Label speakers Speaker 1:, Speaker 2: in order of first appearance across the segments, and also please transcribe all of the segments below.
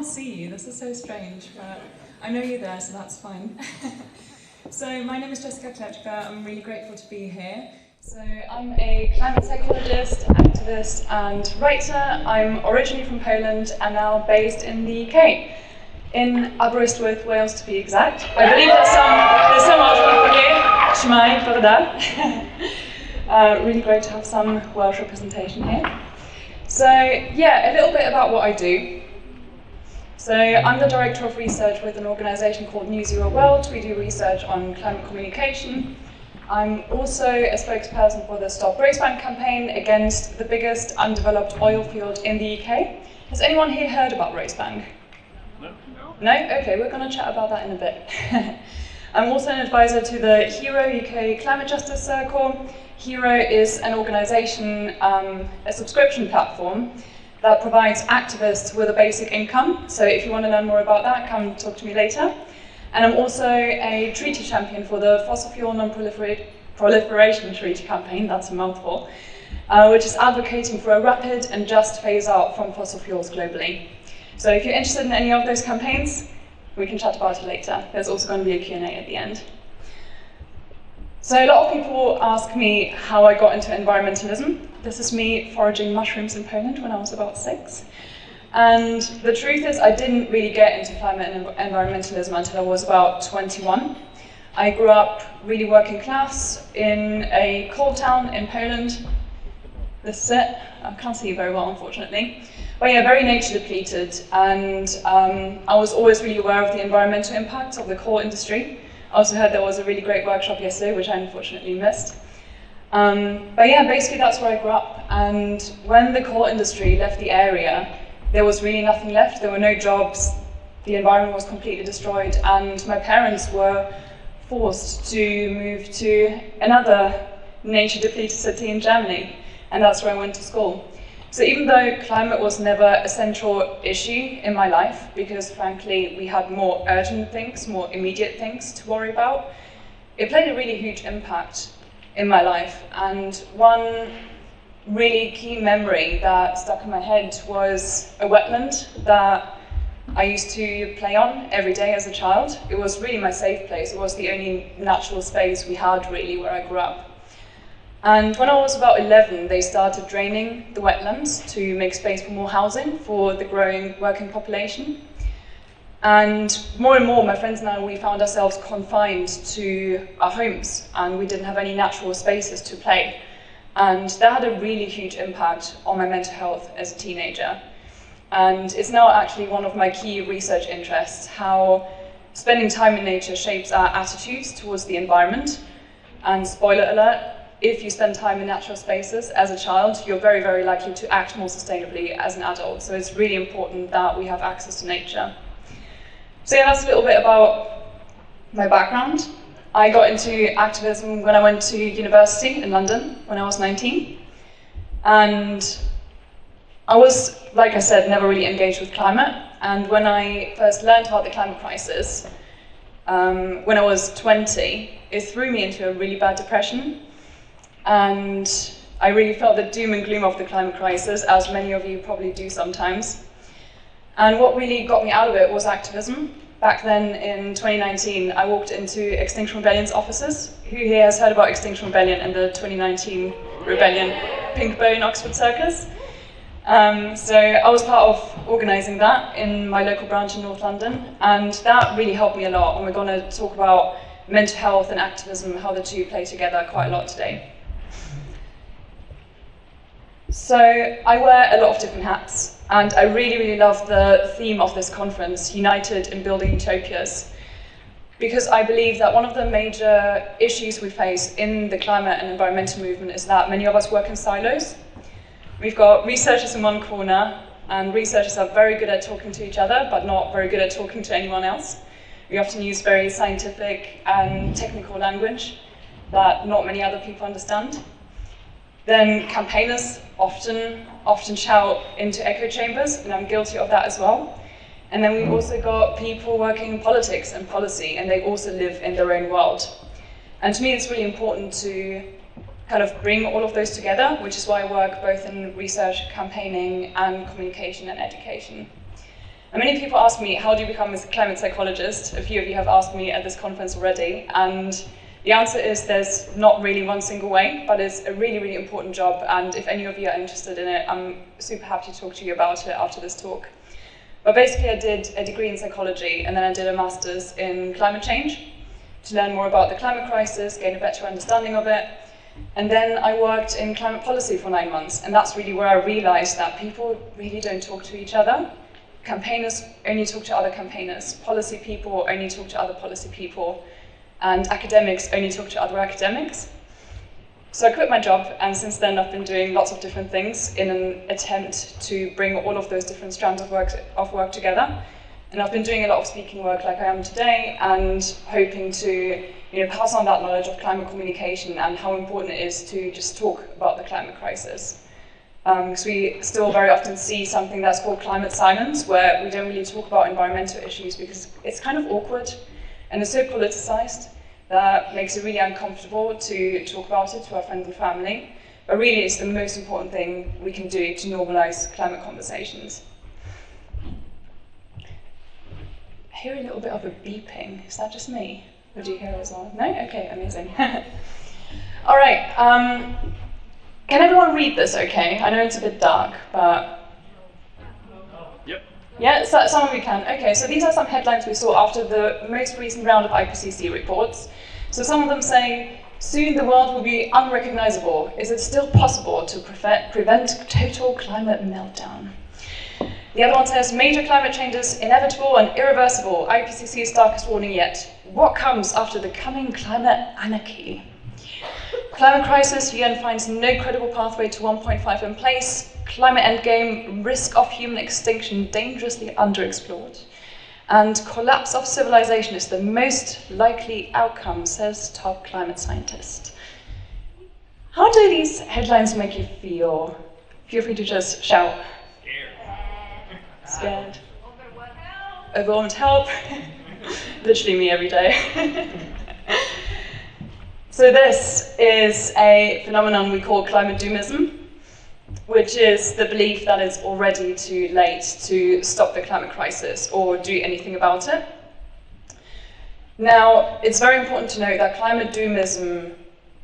Speaker 1: can't see you, this is so strange, but I know you're there, so that's fine. So my name is Kleczka, I'm really grateful to be here. So I'm a climate psychologist, activist and writer. I'm originally from Poland and now based in the UK, in Aberystwyth, Wales to be exact. I believe there's some Welsh people here. Shmai, Bogdan. Really great to have some Welsh representation here. So yeah, a little bit about what I do. So I'm the director of research with an organisation called New Zero World. We do research on climate communication. I'm also a spokesperson for the Stop Rosebank campaign against the biggest undeveloped oil field in the UK. Has anyone here heard about Rosebank? No? Okay, we're going to chat about that in a bit. I'm also an advisor to the HERO UK Climate Justice Circle. HERO is an organisation, a subscription platform that provides activists with a basic income. So if you want to learn more about that, come talk to me later. And I'm also a treaty champion for the Fossil Fuel Non-Proliferation Treaty campaign, that's a mouthful, which is advocating for a rapid and just phase out from fossil fuels globally. So if you're interested in any of those campaigns, we can chat about it later. There's also going to be a Q&A at the end. So a lot of people ask me how I got into environmentalism. This is me foraging mushrooms in Poland when I was about 6. And the truth is I didn't really get into climate and environmentalism until I was about 21. I grew up really working class in a coal town in Poland. This is it. I can't see you very well, unfortunately. But yeah, very nature depleted. And I was always really aware of the environmental impacts of the coal industry. I also heard there was a really great workshop yesterday, which I unfortunately missed. But yeah, basically that's where I grew up. And when the coal industry left the area, there was really nothing left. There were no jobs. The environment was completely destroyed. And my parents were forced to move to another nature-depleted city in Germany. And that's where I went to school. So even though climate was never a central issue in my life, because frankly we had more urgent things, more immediate things to worry about, it played a really huge impact in my life. And one really key memory that stuck in my head was a wetland that I used to play on every day as a child. It was really my safe place. It was the only natural space we had really where I grew up. And when I was about 11, they started draining the wetlands to make space for more housing for the growing working population. And more, my friends and I, we found ourselves confined to our homes, and we didn't have any natural spaces to play. And that had a really huge impact on my mental health as a teenager. And it's now actually one of my key research interests, how spending time in nature shapes our attitudes towards the environment. And spoiler alert, if you spend time in natural spaces as a child, you're very, very likely to act more sustainably as an adult. So it's really important that we have access to nature. So yeah, that's a little bit about my background. I got into activism when I went to university in London when I was 19. And I was, like I said, never really engaged with climate. And when I first learned about the climate crisis, when I was 20, it threw me into a really bad depression. And I really felt the doom and gloom of the climate crisis, as many of you probably do sometimes. And what really got me out of it was activism. Back then, in 2019, I walked into Extinction Rebellion's offices. Who here has heard about Extinction Rebellion and the 2019 rebellion, Pink Bow in Oxford Circus? So I was part of organising that in my local branch in North London, and that really helped me a lot. And we're going to talk about mental health and activism, how the two play together quite a lot today. So I wear a lot of different hats, and I really, really love the theme of this conference, United in Building Utopias, because I believe that one of the major issues we face in the climate and environmental movement is that many of us work in silos. We've got researchers in one corner, and researchers are very good at talking to each other, but not very good at talking to anyone else. We often use very scientific and technical language that not many other people understand. Then campaigners often shout into echo chambers, and I'm guilty of that as well. And then we've also got people working in politics and policy, and they also live in their own world. And to me, it's really important to kind of bring all of those together, which is why I work both in research, campaigning, and communication and education. And many people ask me, how do you become a climate psychologist? A few of you have asked me at this conference already, and the answer is there's not really one single way, but it's a really, really important job, and if any of you are interested in it, I'm super happy to talk to you about it after this talk. But basically I did a degree in psychology, and then I did a master's in climate change to learn more about the climate crisis, gain a better understanding of it. And then I worked in climate policy for 9 months, and that's really where I realized that people really don't talk to each other. Campaigners only talk to other campaigners, policy people only talk to other policy people, and academics only talk to other academics. So I quit my job, and since then I've been doing lots of different things in an attempt to bring all of those different strands of work together. And I've been doing a lot of speaking work like I am today, and hoping to pass on that knowledge of climate communication and how important it is to just talk about the climate crisis. Because we still very often see something that's called climate silence, where we don't really talk about environmental issues because it's kind of awkward and it's so politicized that makes it really uncomfortable to talk about it to our friends and family. But really it's the most important thing we can do to normalize climate conversations. I hear a little bit of a beeping. Is that just me? Or do you hear it as well? No? Okay, amazing. All right. Can everyone read this okay? I know it's a bit dark, but...
Speaker 2: Yep.
Speaker 1: Yeah, so some of you can. Okay, so these are some headlines we saw after the most recent round of IPCC reports. So some of them say, soon the world will be unrecognizable. Is it still possible to prevent total climate meltdown? The other one says, major climate changes inevitable and irreversible. IPCC's darkest warning yet. What comes after the coming climate anarchy? Climate crisis, UN finds no credible pathway to 1.5 in place. Climate endgame, risk of human extinction dangerously underexplored. And collapse of civilization is the most likely outcome, says top climate scientist. How do these headlines make you feel? Feel free to just shout. Scared. Overwhelmed help. Literally me every day. So this is a phenomenon we call climate doomism, which is the belief that it's already too late to stop the climate crisis or do anything about it. Now, it's very important to note that climate doomism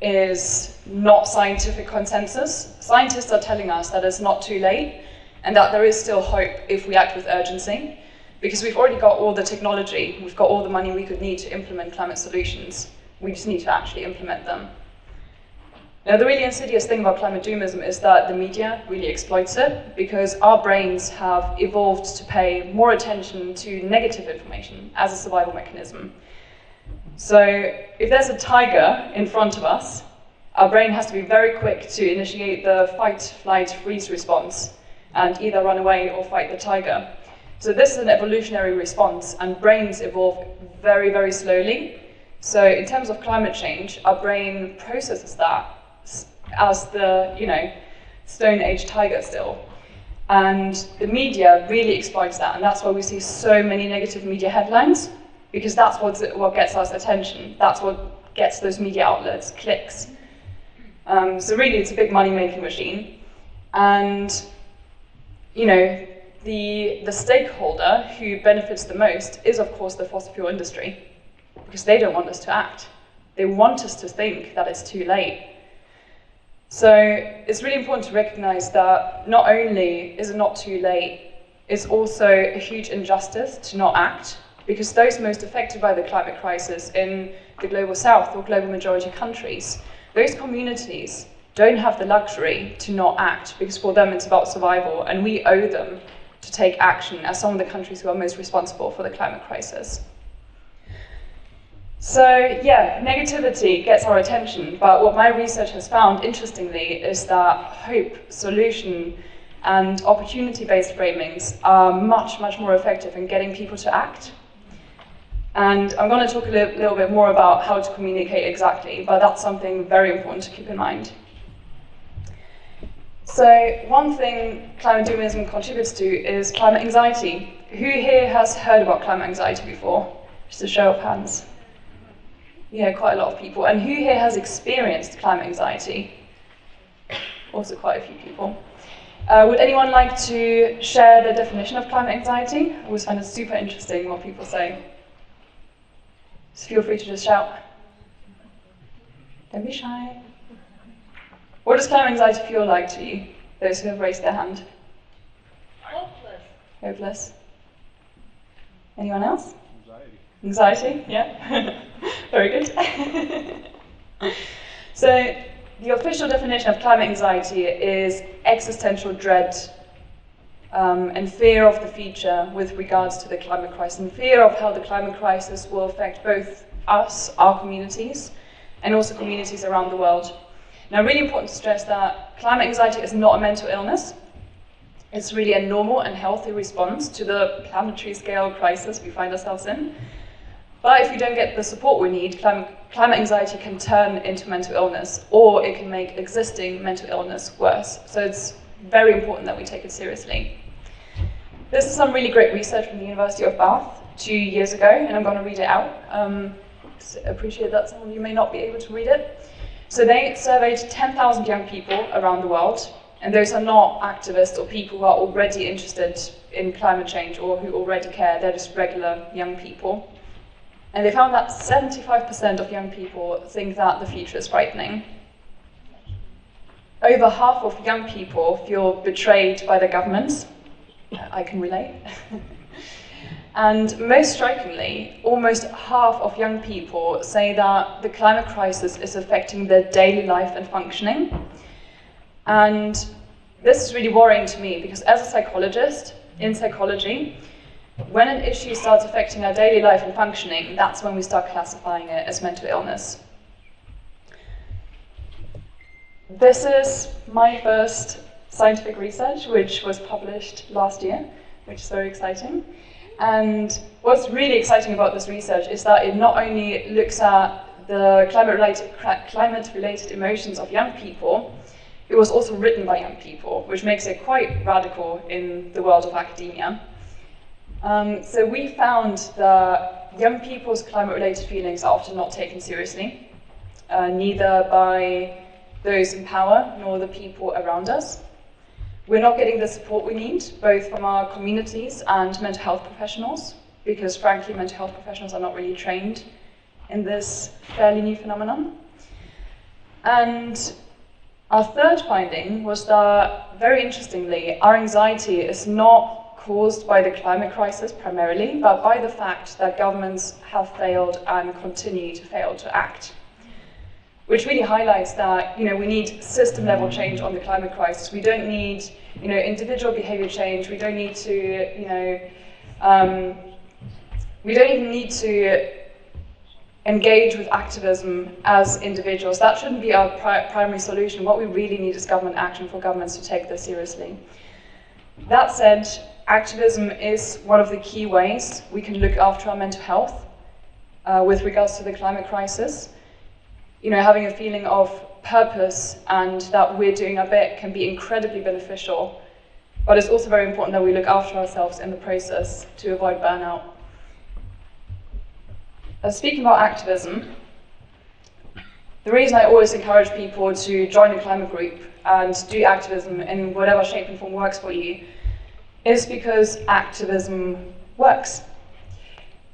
Speaker 1: is not scientific consensus. Scientists are telling us that it's not too late and that there is still hope if we act with urgency, because we've already got all the technology, we've got all the money we could need to implement climate solutions. We just need to actually implement them. Now, the really insidious thing about climate doomism is that the media really exploits it, because our brains have evolved to pay more attention to negative information as a survival mechanism. So if there's a tiger in front of us, our brain has to be very quick to initiate the fight, flight, freeze response and either run away or fight the tiger. So this is an evolutionary response, and brains evolve very, very slowly. So in terms of climate change, our brain processes that as the, Stone Age tiger still. And the media really exploits that, and that's why we see so many negative media headlines, because that's what gets us attention. That's what gets those media outlets clicks. So really, it's a big money-making machine. And, the stakeholder who benefits the most is, of course, the fossil fuel industry, because they don't want us to act. They want us to think that it's too late. So it's really important to recognize that not only is it not too late, it's also a huge injustice to not act, because those most affected by the climate crisis in the global south or global majority countries, those communities don't have the luxury to not act, because for them it's about survival, and we owe them to take action as some of the countries who are most responsible for the climate crisis. So yeah, negativity gets our attention, but what my research has found, interestingly, is that hope, solution, and opportunity-based framings are much, much more effective in getting people to act. And I'm going to talk a little bit more about how to communicate exactly, but that's something very important to keep in mind. So one thing climate doomism contributes to is climate anxiety. Who here has heard about climate anxiety before? Just a show of hands. Yeah, quite a lot of people. And who here has experienced climate anxiety? Also quite a few people. Would anyone like to share the definition of climate anxiety? I always find it super interesting what people say. So feel free to just shout. Don't be shy. What does climate anxiety feel like to you? Those who have raised their hand.
Speaker 3: Hopeless.
Speaker 1: Hopeless. Anyone else?
Speaker 2: Anxiety.
Speaker 1: Anxiety, yeah. Very good. So, the official definition of climate anxiety is existential dread and fear of the future with regards to the climate crisis, and fear of how the climate crisis will affect both us, our communities, and also communities around the world. Now, really important to stress that climate anxiety is not a mental illness. It's really a normal and healthy response to the planetary scale crisis we find ourselves in. But if we don't get the support we need, climate anxiety can turn into mental illness, or it can make existing mental illness worse. So it's very important that we take it seriously. This is some really great research from the University of Bath 2 years ago, and I'm going to read it out. So appreciate that some of you may not be able to read it. So they surveyed 10,000 young people around the world, and those are not activists or people who are already interested in climate change or who already care. They're just regular young people. And they found that 75% of young people think that the future is frightening. Over half of young people feel betrayed by their governments. I can relate. And most strikingly, almost half of young people say that the climate crisis is affecting their daily life and functioning. And this is really worrying to me because as a psychologist, in psychology, when an issue starts affecting our daily life and functioning, that's when we start classifying it as mental illness. This is my first scientific research, which was published last year, which is very exciting. And what's really exciting about this research is that it not only looks at the climate-related emotions of young people, it was also written by young people, which makes it quite radical in the world of academia. So we found that young people's climate-related feelings are often not taken seriously, neither by those in power nor the people around us. We're not getting the support we need, both from our communities and mental health professionals, because frankly, mental health professionals are not really trained in this fairly new phenomenon. And our third finding was that, very interestingly, our anxiety is not caused by the climate crisis primarily, but by the fact that governments have failed and continue to fail to act. Which really highlights that, we need system-level change on the climate crisis. We don't need, individual behavior change. We don't need to, we don't even need to engage with activism as individuals. That shouldn't be our primary solution. What we really need is government action for governments to take this seriously. That said, activism is one of the key ways we can look after our mental health with regards to the climate crisis. Having a feeling of purpose and that we're doing our bit can be incredibly beneficial, but it's also very important that we look after ourselves in the process to avoid burnout. Speaking about activism, the reason I always encourage people to join a climate group and do activism in whatever shape and form works for you is because activism works.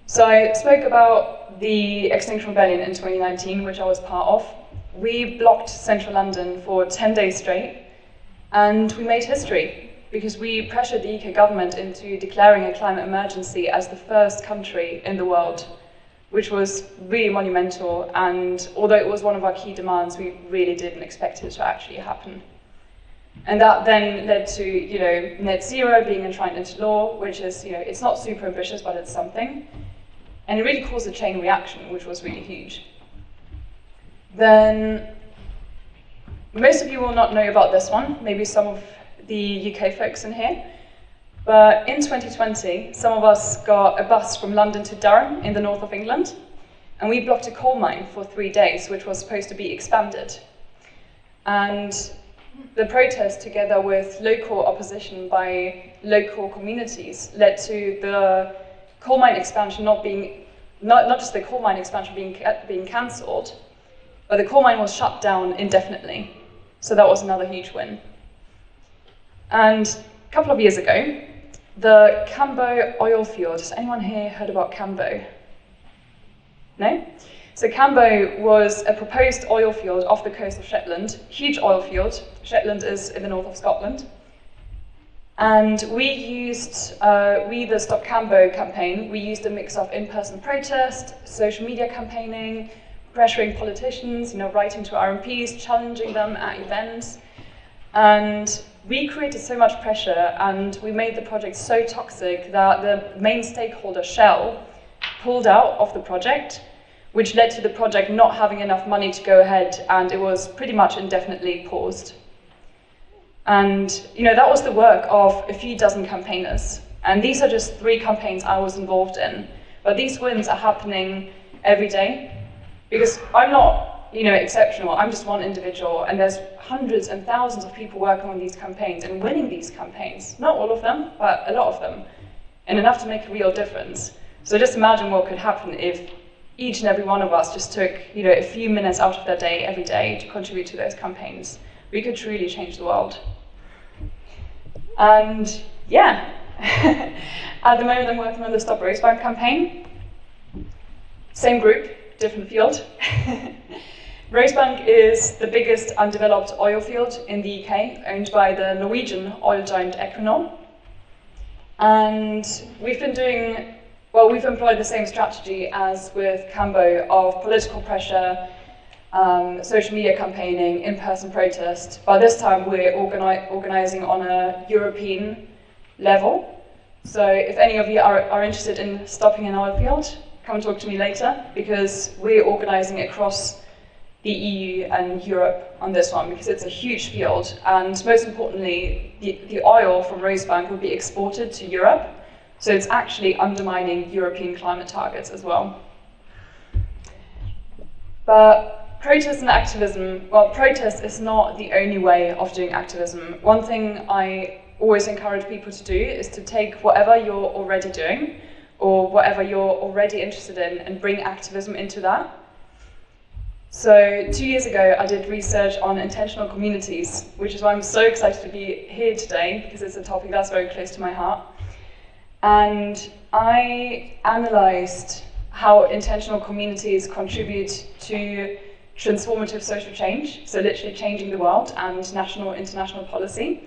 Speaker 1: So I spoke about the Extinction Rebellion in 2019, which I was part of. We blocked central London for 10 days straight, and we made history because we pressured the UK government into declaring a climate emergency as the first country in the world, which was really monumental, and although it was one of our key demands, we really didn't expect it to actually happen. And that then led to, net zero being enshrined into law, which is, it's not super ambitious, but it's something. And it really caused a chain reaction, which was really huge. Then, most of you will not know about this one, maybe some of the UK folks in here. But in 2020, some of us got a bus from London to Durham in the north of England, and we blocked a coal mine for 3 days, which was supposed to be expanded. And the protest, together with local opposition by local communities, led to the coal mine expansion not just the coal mine expansion being cancelled, but the coal mine was shut down indefinitely. So that was another huge win. And a couple of years ago, the Cambo oil field, has anyone here heard about Cambo? No? So Cambo was a proposed oil field off the coast of Shetland, huge oil field. Shetland is in the north of Scotland. And we, the Stop Cambo campaign, we used a mix of in-person protest, social media campaigning, pressuring politicians, writing to our MPs, challenging them at events. And we created so much pressure and we made the project so toxic that the main stakeholder, Shell, pulled out of the project, which led to the project not having enough money to go ahead, and it was pretty much indefinitely paused. And that was the work of a few dozen campaigners. And these are just 3 campaigns I was involved in. But these wins are happening every day, because I'm not exceptional, I'm just one individual, and there's hundreds and thousands of people working on these campaigns and winning these campaigns. Not all of them, but a lot of them, and enough to make a real difference. So just imagine what could happen if each and every one of us just took a few minutes out of their day every day to contribute to those campaigns. We could truly change the world. And yeah, at the moment I'm working on the Stop Rosebank campaign. Same group, different field. Rosebank is the biggest undeveloped oil field in the UK, owned by the Norwegian oil giant Equinor. And we've employed the same strategy as with Cambo of political pressure, social media campaigning, in-person protest, but this time we're organizing on a European level. So if any of you are interested in stopping an oil field, come talk to me later, because we're organizing across the EU and Europe on this one, because it's a huge field, and most importantly, the oil from Rosebank will be exported to Europe, so it's actually undermining European climate targets as well. But protest and activism, well, protest is not the only way of doing activism. One thing I always encourage people to do is to take whatever you're already doing, or whatever you're already interested in, and bring activism into that. So 2 years ago, I did research on intentional communities, which is why I'm so excited to be here today, because it's a topic that's very close to my heart. And I analyzed how intentional communities contribute to transformative social change, so literally changing the world, and national, international policy.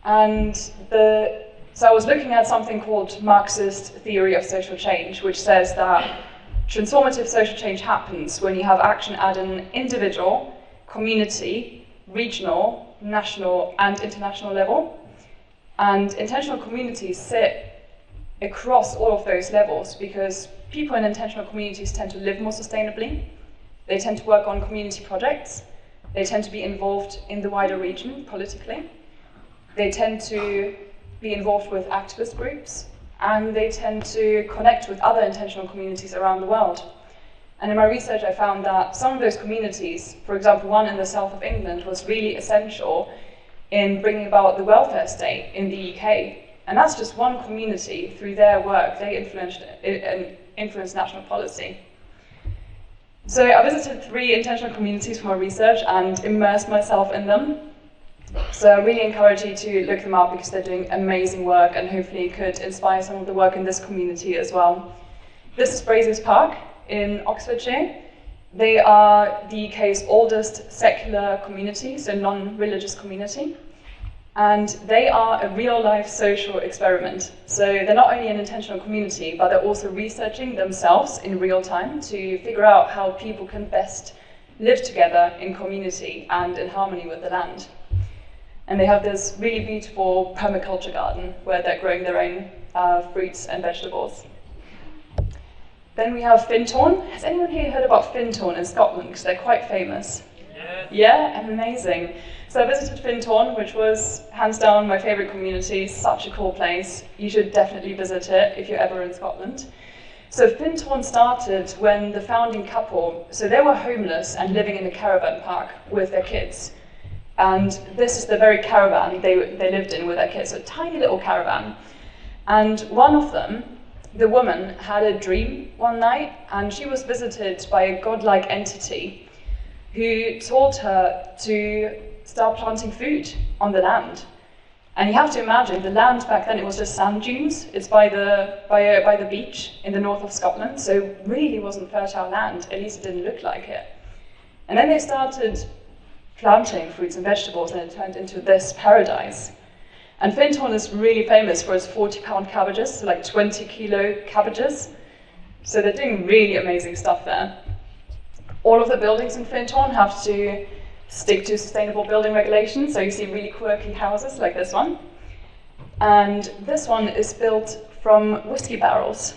Speaker 1: And so I was looking at something called Marxist theory of social change, which says that transformative social change happens when you have action at an individual, community, regional, national, and international level. And intentional communities sit across all of those levels, because people in intentional communities tend to live more sustainably, they tend to work on community projects, they tend to be involved in the wider region politically, they tend to be involved with activist groups, and they tend to connect with other intentional communities around the world. And in my research I found that some of those communities, for example one in the south of England, was really essential in bringing about the welfare state in the UK. And that's just one community. Through their work, they influenced national policy. So I visited 3 intentional communities for my research and immersed myself in them. So I really encourage you to look them up, because they're doing amazing work and hopefully could inspire some of the work in this community as well. This is Braziers Park in Oxfordshire. They are the UK's oldest secular community, so non-religious community. And they are a real-life social experiment. So they're not only an intentional community, but they're also researching themselves in real time to figure out how people can best live together in community and in harmony with the land. And they have this really beautiful permaculture garden where they're growing their own fruits and vegetables. Then we have Findhorn. Has anyone here heard about Findhorn in Scotland? Because they're quite famous. Yeah, amazing. So I visited Findhorn, which was hands down my favourite community. Such a cool place. You should definitely visit it if you're ever in Scotland. So Findhorn started when the founding couple, so they were homeless and living in a caravan park with their kids. And this is the very caravan they lived in with their kids, so a tiny little caravan. And one of them, the woman, had a dream one night, and she was visited by a godlike entity who told her to start planting food on the land. And you have to imagine, the land back then, it was just sand dunes. It's by the beach in the north of Scotland, so it really wasn't fertile land, at least it didn't look like it. And then they started planting fruits and vegetables, and it turned into this paradise. And Tvind is really famous for its 40-pound cabbages, so like 20-kilo cabbages. So they're doing really amazing stuff there. All of the buildings in Tvind have to stick to sustainable building regulations, so you see really quirky houses like this one. And this one is built from whiskey barrels,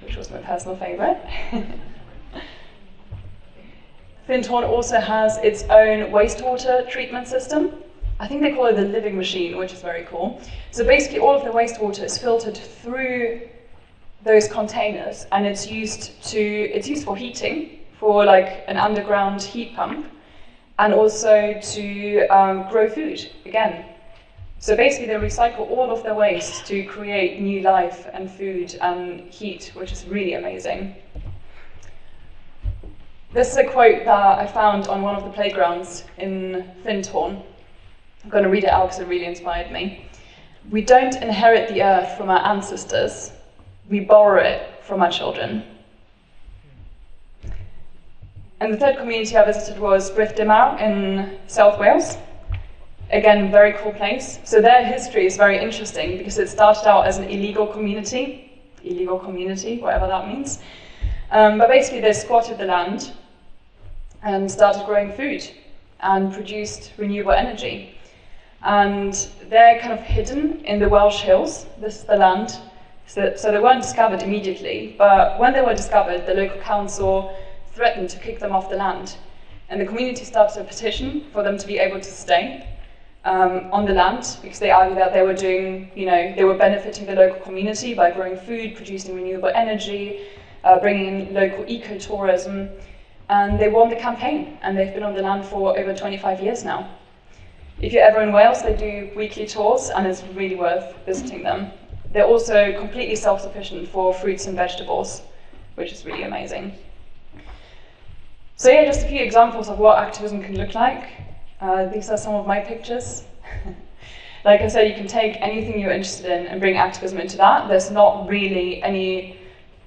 Speaker 1: which was my personal favorite. Tvind also has its own wastewater treatment system. I think they call it the living machine, which is very cool. So basically all of the wastewater is filtered through those containers, and it's used for heating, for like an underground heat pump, and also to grow food, again. So basically they recycle all of their waste to create new life and food and heat, which is really amazing. This is a quote that I found on one of the playgrounds in Tvind. I'm going to read it out because it really inspired me. "We don't inherit the earth from our ancestors, we borrow it from our children." And the third community I visited was Brith in South Wales. Again, very cool place. So their history is very interesting because it started out as an illegal community, whatever that means. But basically they squatted the land and started growing food and produced renewable energy. And they're kind of hidden in the Welsh hills. This is the land. So they weren't discovered immediately, but when they were discovered, the local council threatened to kick them off the land. And the community started a petition for them to be able to stay on the land, because they argued that they were doing, they were benefiting the local community by growing food, producing renewable energy, bringing in local ecotourism. And they won the campaign, and they've been on the land for over 25 years now. If you're ever in Wales, they do weekly tours, and it's really worth visiting them. They're also completely self-sufficient for fruits and vegetables, which is really amazing. So yeah, just a few examples of what activism can look like. These are some of my pictures. Like I said, you can take anything you're interested in and bring activism into that. There's not really any,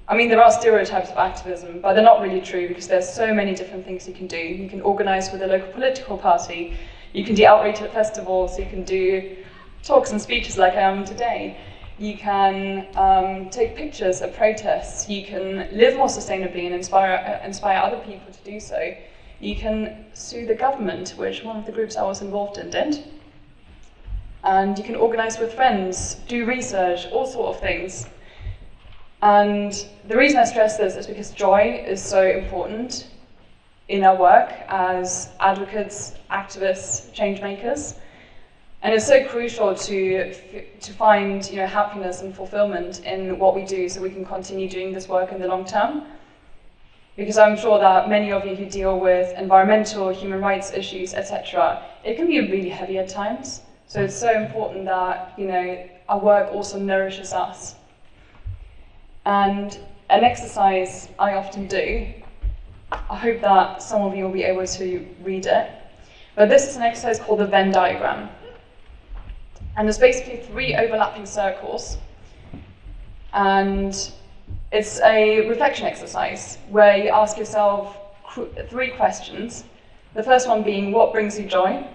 Speaker 1: there are stereotypes of activism, but they're not really true because there's so many different things you can do. You can organize with a local political party, you can do outreach at festivals, you can do talks and speeches like I am today. You can take pictures at protests, you can live more sustainably and inspire other people to do so. You can sue the government, which one of the groups I was involved in did. And you can organize with friends, do research, all sort of things. And the reason I stress this is because joy is so important in our work as advocates, activists, change makers. And it's so crucial to find happiness and fulfillment in what we do so we can continue doing this work in the long term. Because I'm sure that many of you who deal with environmental, human rights issues, etc., it can be really heavy at times. So it's so important that our work also nourishes us. And an exercise I often do, I hope that some of you will be able to read it, but this is an exercise called the Venn diagram. And there's basically 3 overlapping circles, and it's a reflection exercise where you ask yourself 3 questions. The first one being, what brings you joy?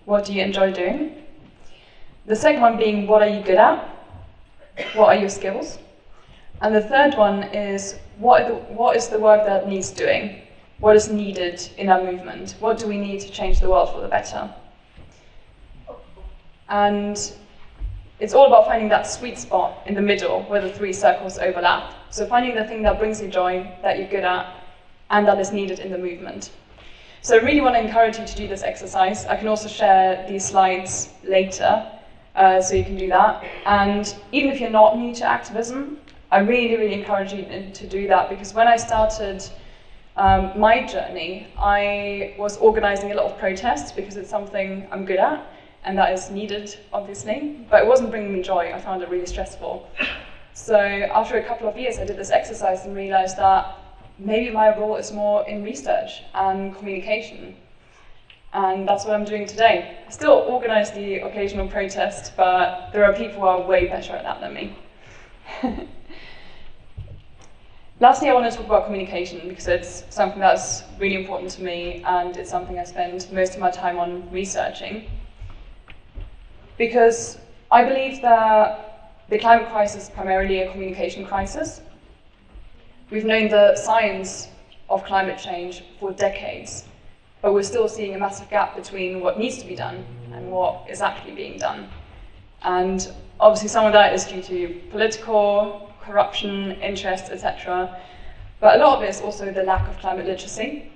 Speaker 1: What do you enjoy doing? The second one being, what are you good at? What are your skills? And the third one is, what is the work that needs doing? What is needed in our movement? What do we need to change the world for the better? And it's all about finding that sweet spot in the middle where the 3 circles overlap. So finding the thing that brings you joy, that you're good at, and that is needed in the movement. So I really want to encourage you to do this exercise. I can also share these slides later, so you can do that. And even if you're not new to activism, I really, really encourage you to do that, because when I started my journey, I was organizing a lot of protests because it's something I'm good at, and that is needed, obviously, but it wasn't bringing me joy. I found it really stressful. So after a couple of years, I did this exercise and realized that maybe my role is more in research and communication. And that's what I'm doing today. I still organize the occasional protest, but there are people who are way better at that than me. Lastly, I want to talk about communication because it's something that's really important to me and it's something I spend most of my time on researching. Because I believe that the climate crisis is primarily a communication crisis. We've known the science of climate change for decades, but we're still seeing a massive gap between what needs to be done and what is actually being done. And obviously some of that is due to political, corruption, interest, etc. But a lot of it is also the lack of climate literacy.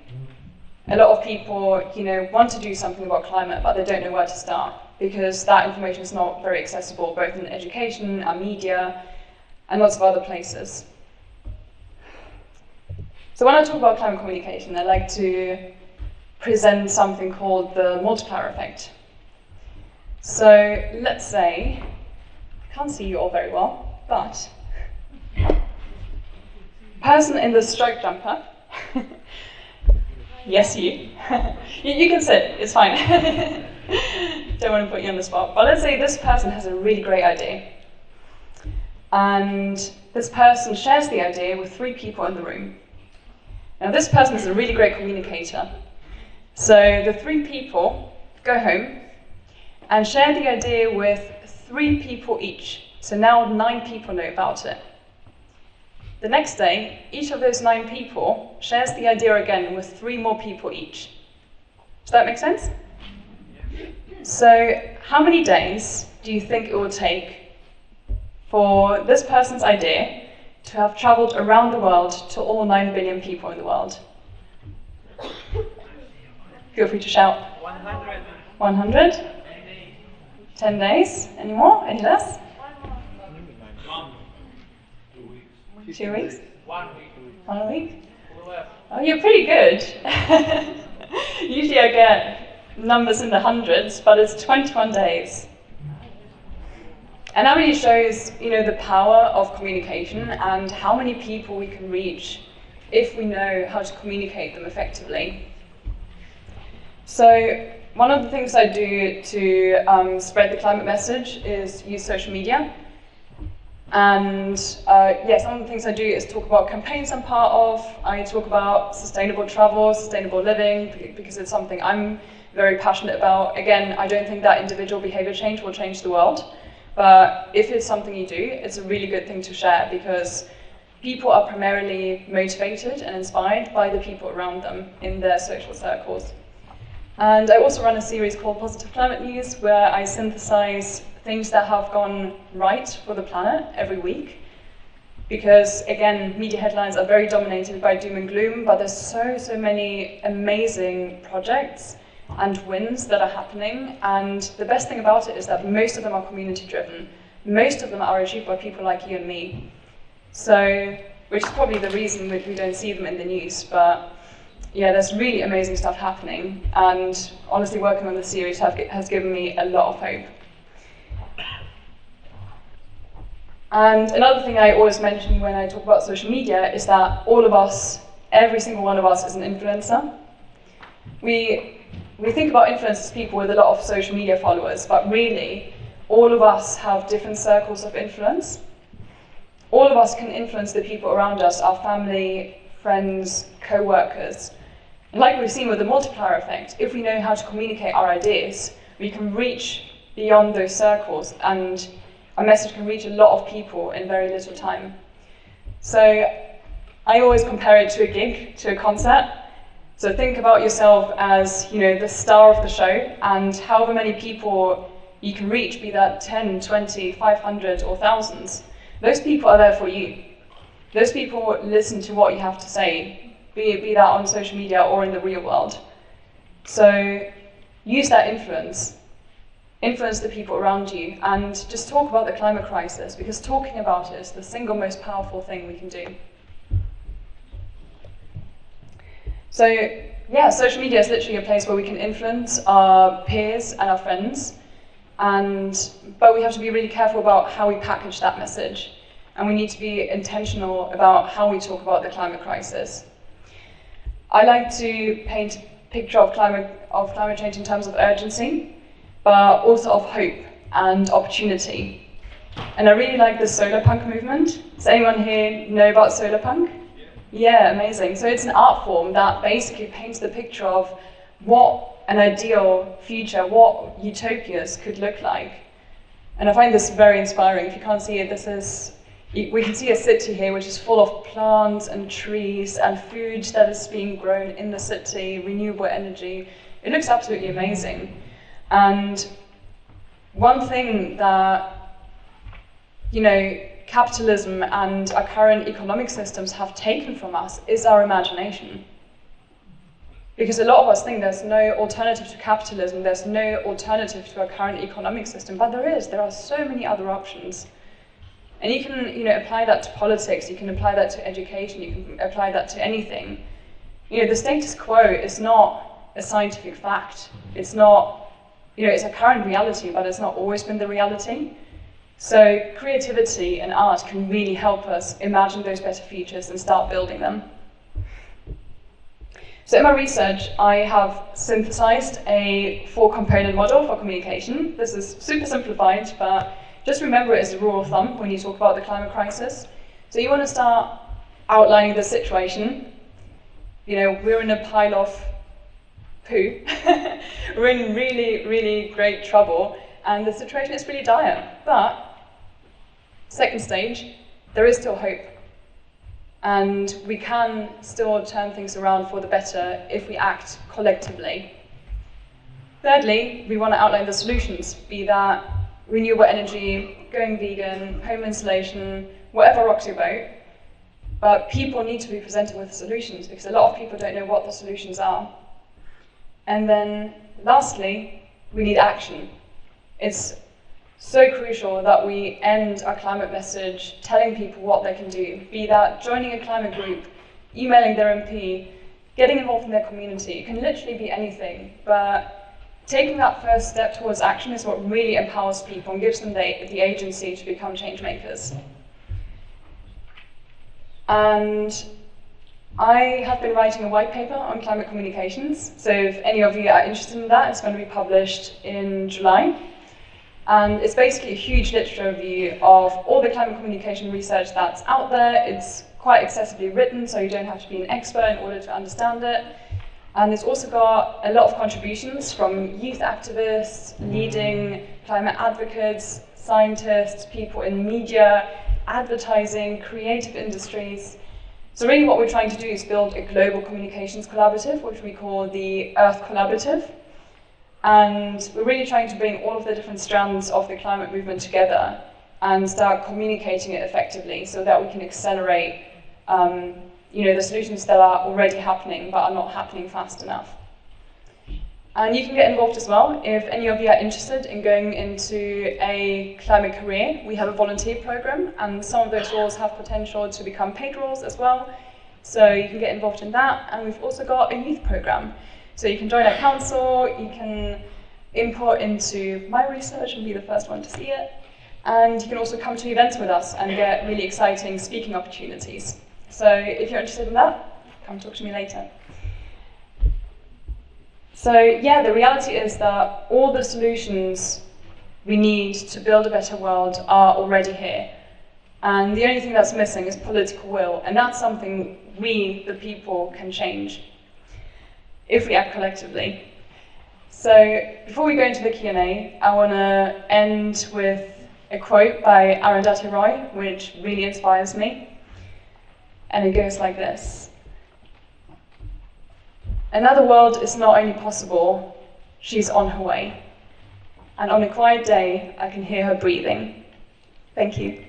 Speaker 1: A lot of people, want to do something about climate, but they don't know where to start because that information is not very accessible, both in education and media and lots of other places. So when I talk about climate communication, I like to present something called the multiplier effect. So let's say, I can't see you all very well, but person in the striped jumper, yes you, you can sit, it's fine. Don't want to put you on the spot, but let's say this person has a really great idea. And this person shares the idea with 3 people in the room. Now this person is a really great communicator. So the 3 people go home and share the idea with 3 people each. So now 9 people know about it. The next day, each of those 9 people shares the idea again with 3 more people each. Does that make sense? So how many days do you think it will take for this person's idea to have traveled around the world to all 9 billion people in the world? Feel free to shout.
Speaker 2: 100.
Speaker 1: 100? 10 days? Any more? Any less? 2 weeks?
Speaker 2: 1 week.
Speaker 1: 1 week?
Speaker 2: Less.
Speaker 1: Oh, you're pretty good. Usually I get numbers in the hundreds, but it's 21 days. And that really shows, the power of communication and how many people we can reach if we know how to communicate them effectively. So one of the things I do to spread the climate message is use social media. And some of the things I do is talk about campaigns I'm part of. I talk about sustainable travel, sustainable living, because it's something I'm very passionate about. Again, I don't think that individual behavior change will change the world, but if it's something you do, it's a really good thing to share because people are primarily motivated and inspired by the people around them in their social circles. And I also run a series called Positive Climate News where I synthesize things that have gone right for the planet every week. Because again, media headlines are very dominated by doom and gloom, but there's so many amazing projects and wins that are happening. And the best thing about it is that most of them are community driven. Most of them are achieved by people like you and me. So, which is probably the reason we don't see them in the news, but yeah, there's really amazing stuff happening. And honestly, working on this series has given me a lot of hope. And another thing I always mention when I talk about social media is that all of us, every single one of us is an influencer. We think about influencers as people with a lot of social media followers, but really, all of us have different circles of influence. All of us can influence the people around us, our family, friends, co-workers. And like we've seen with the multiplier effect, if we know how to communicate our ideas, we can reach beyond those circles and our message can reach a lot of people in very little time. So I always compare it to a gig, to a concert. So think about yourself as, the star of the show and however many people you can reach, be that 10, 20, 500 or thousands. Those people are there for you. Those people listen to what you have to say, be that on social media or in the real world. So use that influence the people around you, and just talk about the climate crisis, because talking about it is the single most powerful thing we can do. So yeah, social media is literally a place where we can influence our peers and our friends, but we have to be really careful about how we package that message, and we need to be intentional about how we talk about the climate crisis. I like to paint picture of climate change in terms of urgency, but also of hope and opportunity. And I really like the solar punk movement. Does anyone here know about solar punk? Yeah, amazing. So it's an art form that basically paints the picture of what an ideal future, what utopias could look like. And I find this very inspiring. If you can't see it, we can see a city here which is full of plants and trees and food that is being grown in the city, renewable energy. It looks absolutely amazing. And one thing that, capitalism and our current economic systems have taken from us is our imagination. Because a lot of us think there's no alternative to capitalism, there's no alternative to our current economic system, but there is. There are so many other options. And you can apply that to politics, you can apply that to education, you can apply that to anything. The status quo is not a scientific fact. It's not, it's a current reality, but it's not always been the reality. So creativity and art can really help us imagine those better futures and start building them. So in my research, I have synthesized a 4-component model for communication. This is super simplified, but just remember it as a rule of thumb when you talk about the climate crisis. So you want to start outlining the situation. We're in a pile of poo. We're in really, really great trouble, and the situation is really dire. But second stage, there is still hope. And we can still turn things around for the better if we act collectively. Thirdly, we want to outline the solutions, be that renewable energy, going vegan, home insulation, whatever rocks your boat. But people need to be presented with solutions because a lot of people don't know what the solutions are. And then lastly, we need action. It's so crucial that we end our climate message telling people what they can do, be that joining a climate group, emailing their MP, getting involved in their community. It can literally be anything, but taking that first step towards action is what really empowers people and gives them the agency to become change makers. And I have been writing a white paper on climate communications, so if any of you are interested in that, it's going to be published in July. And it's basically a huge literature review of all the climate communication research that's out there. It's quite accessibly written, so you don't have to be an expert in order to understand it. And it's also got a lot of contributions from youth activists, leading climate advocates, scientists, people in media, advertising, creative industries. So really what we're trying to do is build a global communications collaborative, which we call the Earth Collaborative. And we're really trying to bring all of the different strands of the climate movement together and start communicating it effectively so that we can accelerate the solutions that are already happening but are not happening fast enough. And you can get involved as well if any of you are interested in going into a climate career. We have a volunteer program, and some of those roles have potential to become paid roles as well. So you can get involved in that. And we've also got a youth program. So you can join our council, you can input into my research and be the first one to see it. And you can also come to events with us and get really exciting speaking opportunities. So if you're interested in that, come talk to me later. So yeah, the reality is that all the solutions we need to build a better world are already here. And the only thing that's missing is political will. And that's something we, the people, can change if we act collectively. So before we go into the Q&A, I want to end with a quote by Arundhati Roy, which really inspires me. And it goes like this: "Another world is not only possible, she's on her way. And on a quiet day, I can hear her breathing." Thank you.